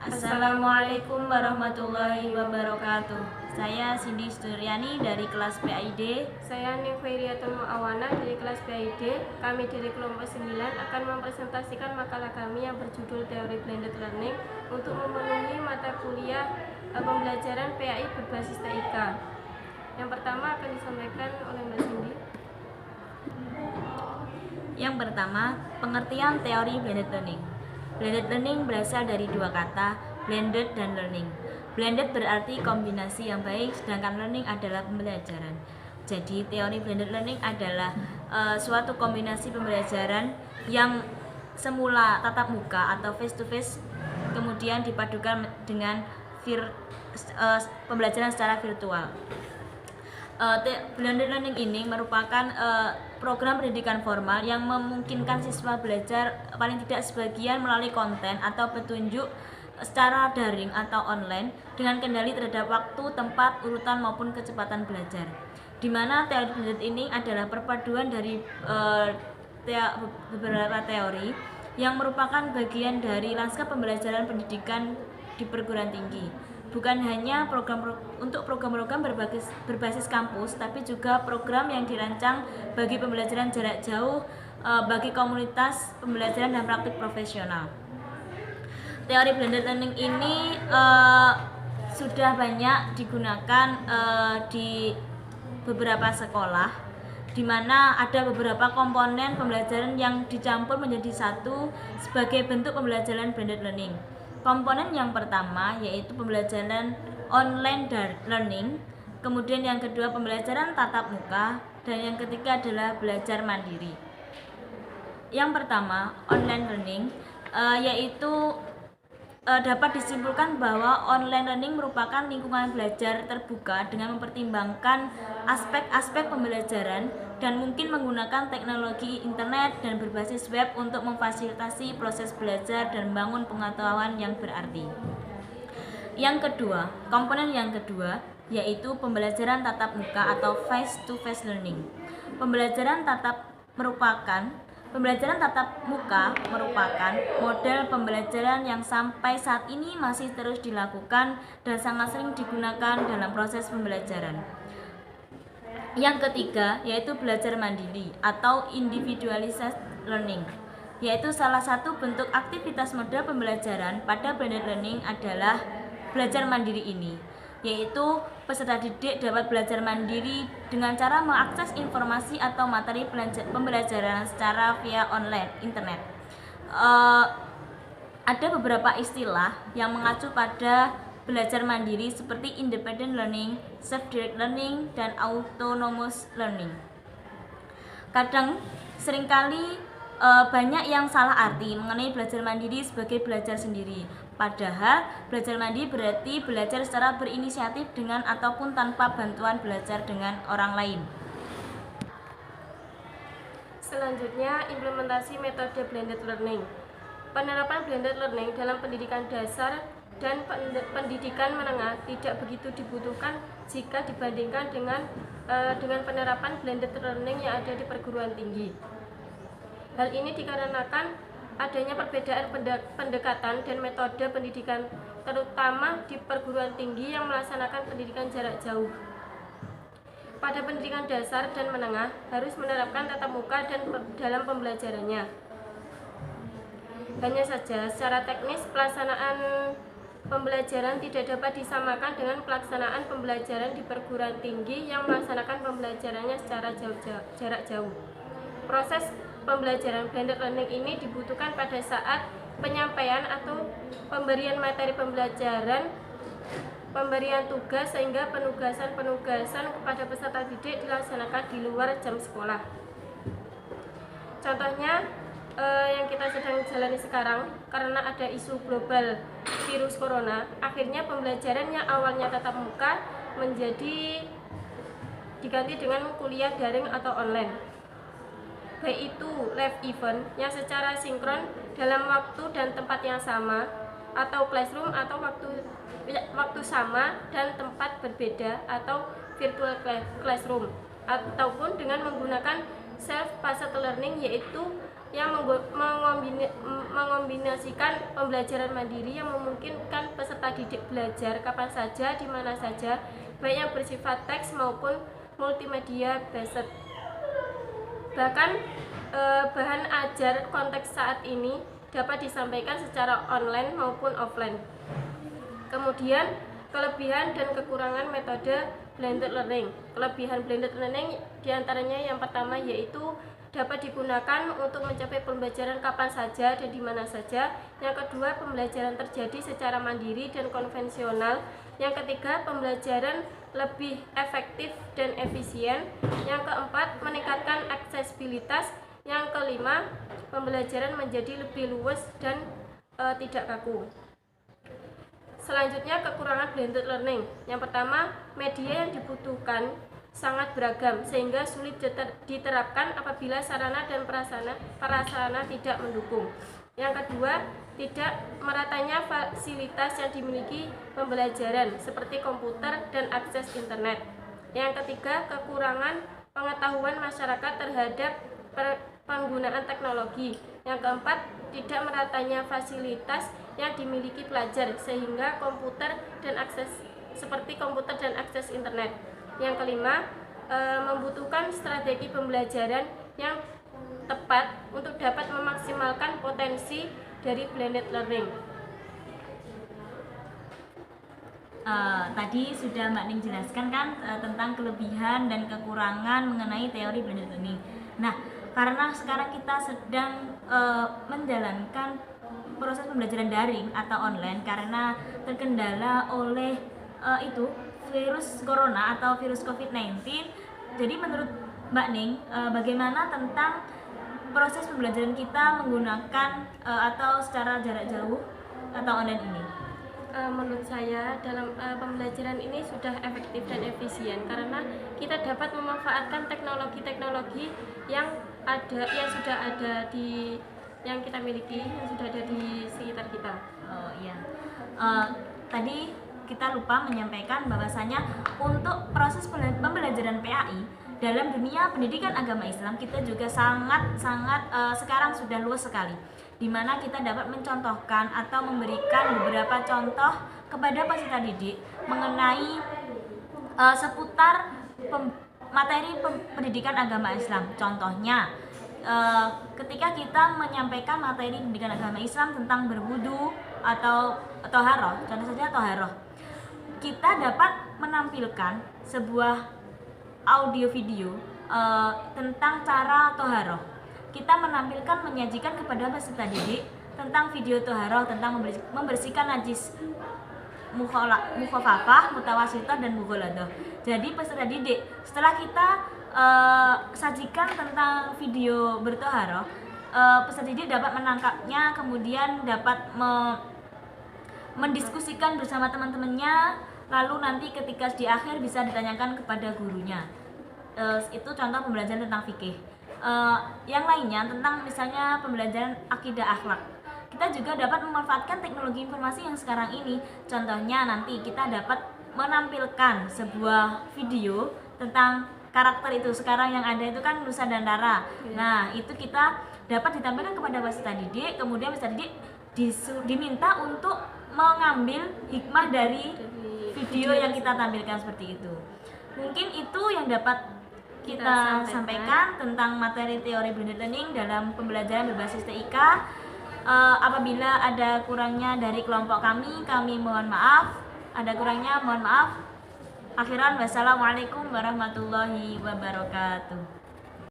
Assalamualaikum warahmatullahi wabarakatuh. Saya Cindy Suryani dari kelas PAID. Saya Neferiatul Muawana dari kelas PAID. Kami dari kelompok 9 akan mempresentasikan makalah kami yang berjudul Teori Blended Learning untuk memenuhi mata kuliah pembelajaran PAI berbasis TIK. Yang pertama akan disampaikan oleh Mbak Cindy. Yang pertama, pengertian teori blended learning. Blended learning berasal dari dua kata, blended dan learning. Blended berarti kombinasi yang baik, sedangkan learning adalah pembelajaran. Jadi, teori blended learning adalah suatu kombinasi pembelajaran yang semula tatap muka atau face to face, kemudian dipadukan dengan pembelajaran secara virtual. Blended learning ini merupakan program pendidikan formal yang memungkinkan siswa belajar paling tidak sebagian melalui konten atau petunjuk secara daring atau online dengan kendali terhadap waktu, tempat, urutan maupun kecepatan belajar. Di mana teori blended ini adalah perpaduan dari beberapa teori yang merupakan bagian dari lanskap pembelajaran pendidikan di perguruan tinggi. Bukan hanya untuk program-program berbasis kampus, tapi juga program yang dirancang bagi pembelajaran jarak jauh bagi komunitas pembelajaran dan praktik profesional. Teori blended learning ini sudah banyak digunakan di beberapa sekolah, di mana ada beberapa komponen pembelajaran yang dicampur menjadi satu sebagai bentuk pembelajaran blended learning. Komponen yang pertama yaitu pembelajaran online learning, kemudian yang kedua pembelajaran tatap muka, dan yang ketiga adalah belajar mandiri. Yang pertama, online learning, yaitu dapat disimpulkan bahwa online learning merupakan lingkungan belajar terbuka dengan mempertimbangkan aspek-aspek pembelajaran dan mungkin menggunakan teknologi internet dan berbasis web untuk memfasilitasi proses belajar dan membangun pengetahuan yang berarti. Yang kedua, komponen yang kedua yaitu pembelajaran tatap muka atau face-to-face learning. Pembelajaran tatap muka merupakan model pembelajaran yang sampai saat ini masih terus dilakukan dan sangat sering digunakan dalam proses pembelajaran. Yang ketiga yaitu belajar mandiri atau individualized learning, yaitu salah satu bentuk aktivitas model pembelajaran pada blended learning adalah belajar mandiri ini, yaitu peserta didik dapat belajar mandiri dengan cara mengakses informasi atau materi pembelajaran secara via online, internet. Ada beberapa istilah yang mengacu pada belajar mandiri seperti independent learning, self-direct learning, dan autonomous learning. Seringkali banyak yang salah arti mengenai belajar mandiri sebagai belajar sendiri. Padahal belajar mandiri berarti belajar secara berinisiatif dengan ataupun tanpa bantuan belajar dengan orang lain. Selanjutnya, implementasi metode blended learning. Penerapan blended learning dalam pendidikan dasar dan pendidikan menengah tidak begitu dibutuhkan jika dibandingkan dengan penerapan blended learning yang ada di perguruan tinggi. Hal ini dikarenakan adanya perbedaan pendekatan dan metode pendidikan, terutama di perguruan tinggi yang melaksanakan pendidikan jarak jauh. Pada pendidikan dasar dan menengah harus menerapkan tatap muka dan dalam pembelajarannya. Hanya saja secara teknis pelaksanaan pembelajaran tidak dapat disamakan dengan pelaksanaan pembelajaran di perguruan tinggi yang melaksanakan pembelajarannya secara jarak jauh. Proses pembelajaran blended learning ini dibutuhkan pada saat penyampaian atau pemberian materi pembelajaran, pemberian tugas, sehingga penugasan kepada peserta didik dilaksanakan di luar jam sekolah. Contohnya yang kita sedang jalani sekarang, karena ada isu global virus corona, akhirnya pembelajaran yang awalnya tatap muka menjadi diganti dengan kuliah daring atau online, baik itu live event yang secara sinkron dalam waktu dan tempat yang sama, atau classroom atau waktu sama dan tempat berbeda, atau virtual classroom, ataupun dengan menggunakan self-paced learning, yaitu yang mengombinasikan pembelajaran mandiri yang memungkinkan peserta didik belajar kapan saja, di mana saja, baik yang bersifat teks maupun multimedia based. Bahkan bahan ajar konteks saat ini dapat disampaikan secara online maupun offline. Kemudian kelebihan dan kekurangan metode blended learning. Kelebihan blended learning diantaranya yang pertama yaitu dapat digunakan untuk mencapai pembelajaran kapan saja dan di mana saja. Yang kedua, pembelajaran terjadi secara mandiri dan konvensional. Yang ketiga, pembelajaran lebih efektif dan efisien. Yang keempat, meningkatkan aksesibilitas. Yang kelima, pembelajaran menjadi lebih luas dan tidak kaku. Selanjutnya, kekurangan blended learning. Yang pertama, media yang dibutuhkan sangat beragam sehingga sulit diterapkan apabila sarana dan prasarana tidak mendukung. Yang kedua, tidak meratanya fasilitas yang dimiliki pembelajaran seperti komputer dan akses internet. Yang ketiga, kekurangan pengetahuan masyarakat terhadap penggunaan teknologi. Yang keempat, tidak meratanya fasilitas yang dimiliki pelajar sehingga komputer dan akses seperti komputer dan akses internet. Yang kelima, membutuhkan strategi pembelajaran yang tepat untuk dapat memaksimalkan potensi dari blended learning. Tadi sudah Mbak Ning jelaskan kan tentang kelebihan dan kekurangan mengenai teori blended learning. Nah, karena sekarang kita sedang menjalankan proses pembelajaran daring atau online karena terkendala oleh virus corona atau virus COVID-19. Jadi menurut Mbak Ning, bagaimana tentang proses pembelajaran kita menggunakan atau secara jarak jauh atau online ini? Menurut saya dalam pembelajaran ini sudah efektif dan efisien karena kita dapat memanfaatkan teknologi-teknologi yang sudah ada di yang kita miliki, yang sudah ada di sekitar kita. Oh iya. Tadi kita lupa menyampaikan bahwasanya untuk proses pembelajaran PAI dalam dunia pendidikan agama Islam kita juga sangat sekarang sudah luas sekali, di mana kita dapat mencontohkan atau memberikan beberapa contoh kepada peserta didik mengenai seputar materi pendidikan agama Islam. Contohnya, ketika kita menyampaikan materi pendidikan agama Islam tentang berwudu atau toharoh, contoh saja toharoh, kita dapat menampilkan sebuah audio video tentang cara toharoh. Kita menampilkan, menyajikan kepada peserta didik tentang video toharoh, tentang membersihkan najis mukhafafah, mutawasithah, dan mughaladah. Jadi peserta didik setelah kita sajikan tentang video bertoharoh, peserta didik dapat menangkapnya, kemudian dapat mendiskusikan bersama teman-temannya, lalu nanti ketika di akhir bisa ditanyakan kepada gurunya. Itu contoh pembelajaran tentang fikih. Yang lainnya tentang misalnya pembelajaran akidah akhlak, kita juga dapat memanfaatkan teknologi informasi yang sekarang ini. Contohnya nanti kita dapat menampilkan sebuah video tentang karakter itu. Sekarang yang ada itu kan Nusa dan Rara. Nah, itu kita dapat ditampilkan kepada peserta didik, kemudian peserta didik diminta untuk mengambil hikmah dari video yang kita tampilkan seperti itu. Mungkin itu yang dapat kita sampaikan tentang materi teori blended learning dalam pembelajaran berbasis TIK. Apabila ada kurangnya dari kelompok kami mohon maaf. Ada kurangnya mohon maaf. Akhiran, wassalamualaikum warahmatullahi wabarakatuh.